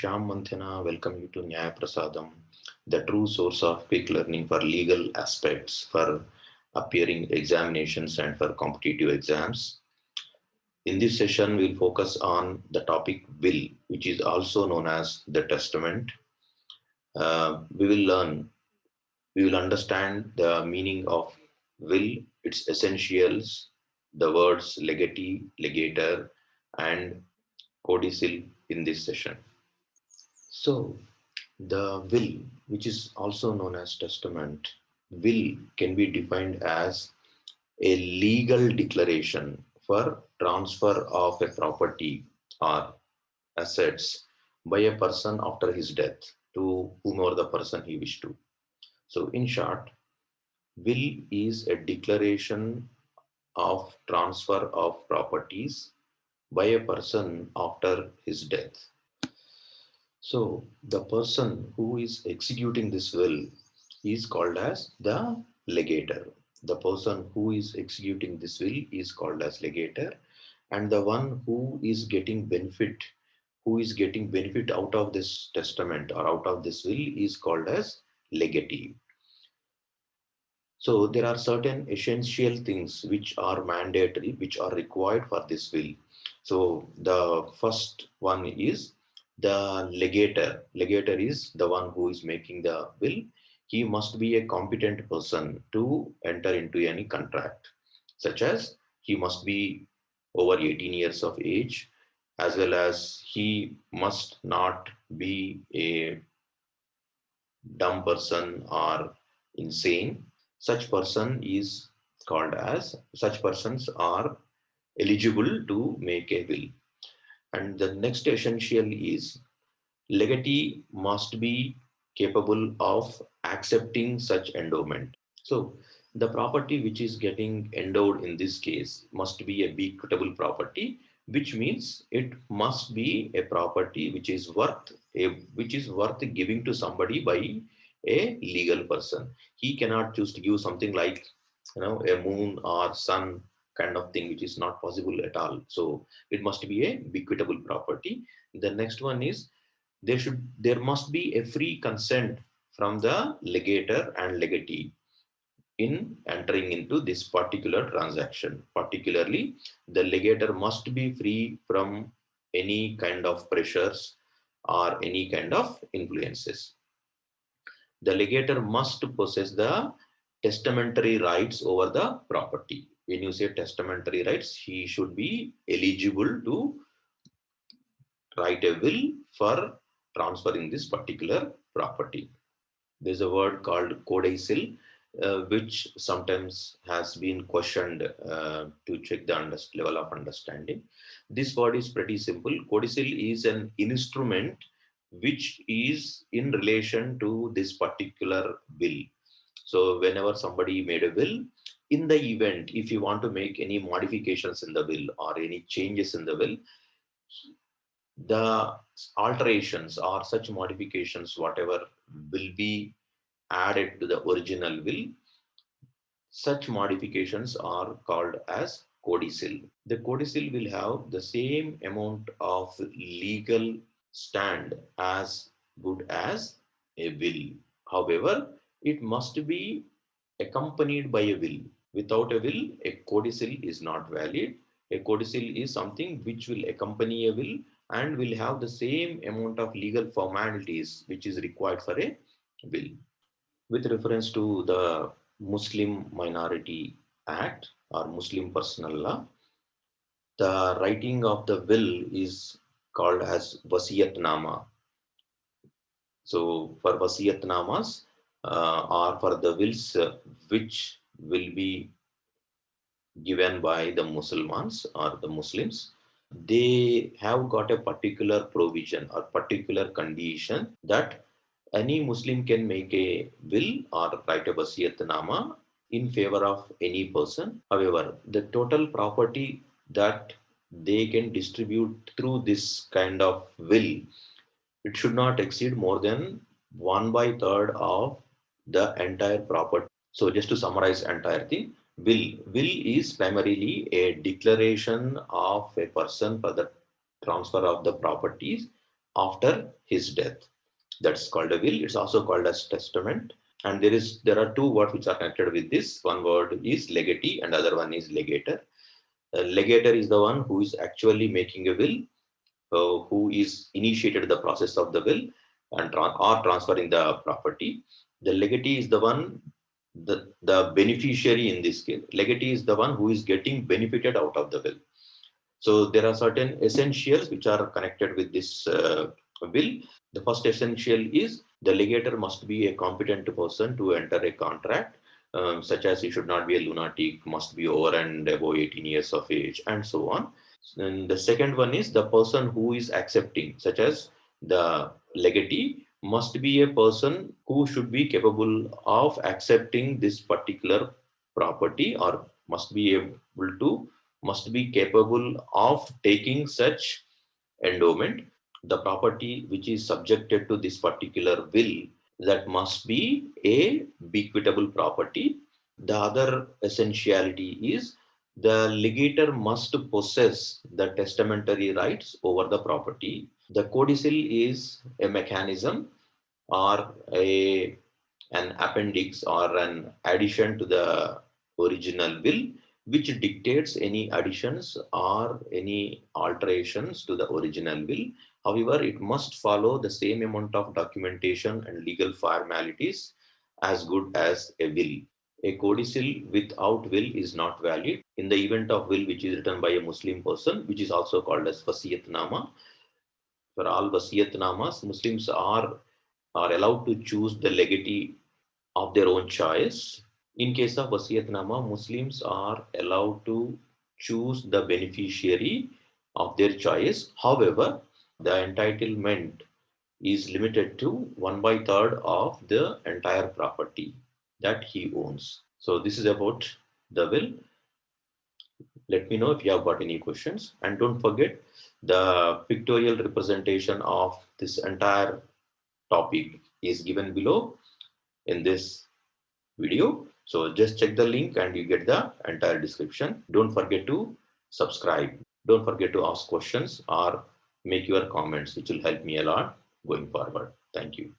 Shyam Manthana. Welcome you to Nyaya Prasadam, the true source of quick learning for legal aspects, for appearing examinations and for competitive exams. In this session, we'll focus on the topic will, which is also known as the testament. We will learn, we will understand the meaning of will, its essentials, the words legatee, legator, and codicil in this session. So, the will, which is also known as testament, will can be defined as a legal declaration for transfer of a property or assets by a person after his death to whomever the person he wished to. So, in short, will is a declaration of transfer of properties by a person after his death. So the person who is executing this will is called as the legator. The person who is executing this will is called as legator, and the one who is getting benefit out of this testament or out of this will is called as legatee. So there are certain essential things which are mandatory, which are required for this will. So the first one is the legator. Legator is the one who is making the will. He must be a competent person to enter into any contract, such as he must be over 18 years of age, as well as he must not be a dumb person or insane. Such persons are eligible to make a will. And the next essential is legatee must be capable of accepting such endowment. So the property which is getting endowed in this case must be a bequatable property, which means it must be a property which is worth giving to somebody by a legal person. He cannot choose to give something like a moon or sun kind of thing, which is not possible at all. So it must be a bequatable property. The next one is there must be a free consent from the legator and legatee in entering into this particular transaction. Particularly, the legator must be free from any kind of pressures or any kind of influences. The legator must possess the testamentary rights over the property. When you say testamentary rights, he should be eligible to write a will for transferring this particular property. There's a word called codicil, which sometimes has been questioned to check the level of understanding. This word is pretty simple. Codicil is an instrument which is in relation to this particular will. So whenever somebody made a will, in the event, if you want to make any modifications in the will or any changes in the will, the alterations or such modifications, whatever will be added to the original will, such modifications are called as codicil. The codicil will have the same amount of legal stand as good as a will. However, it must be accompanied by a will. Without a will, a codicil is not valid. A codicil is something which will accompany a will and will have the same amount of legal formalities which is required for a will. With reference to the Muslim Minority Act or Muslim Personal Law, the writing of the will is called as Vasiyatnama. So for Vasiatnamas or for the wills which will be given by the Muslims or the Muslims, they have got a particular provision or particular condition that any Muslim can make a will or write a Vasiyatnama in favor of any person. However, the total property that they can distribute through this kind of will, it should not exceed more than 1 by third of the entire property. So just to summarize entire thing, will is primarily a declaration of a person for the transfer of the properties after his death. That's called a will. It's also called as testament. And there are two words which are connected with this. One word is legatee and other one is legator. Legator is the one who is actually making a will, who is initiated the process of the will and or transferring the property. The legatee is the one, the beneficiary in this case. Legatee is the one who is getting benefited out of the will. So there are certain essentials which are connected with this will. The first essential is the legator must be a competent person to enter a contract, such as he should not be a lunatic, must be over and above 18 years of age, and so on. And the second one is the person who is accepting, such as the legatee must be a person who should be capable of accepting this particular property, or must be capable of taking such endowment, the property which is subjected to this particular will, that must be a bequetable property. The other essentiality is the legator must possess the testamentary rights over the property. The codicil is a mechanism or an appendix or an addition to the original will, which dictates any additions or any alterations to the original will. However, it must follow the same amount of documentation and legal formalities as good as a will. A codicil without will is not valid. In the event of will which is written by a Muslim person, which is also called as Vasiyatnama, for all Vasiatnamas, Muslims are allowed to choose the legatee of their own choice. In case of Vasiyatnama, Muslims are allowed to choose the beneficiary of their choice. However, the entitlement is limited to 1 by third of the entire property that he owns. So this is about the will. Let me know if you have got any questions. And don't forget, the pictorial representation of this entire topic is given below in this video. So just check the link and you get the entire description. Don't forget to subscribe. Don't forget to ask questions or make your comments, which will help me a lot going forward. Thank you.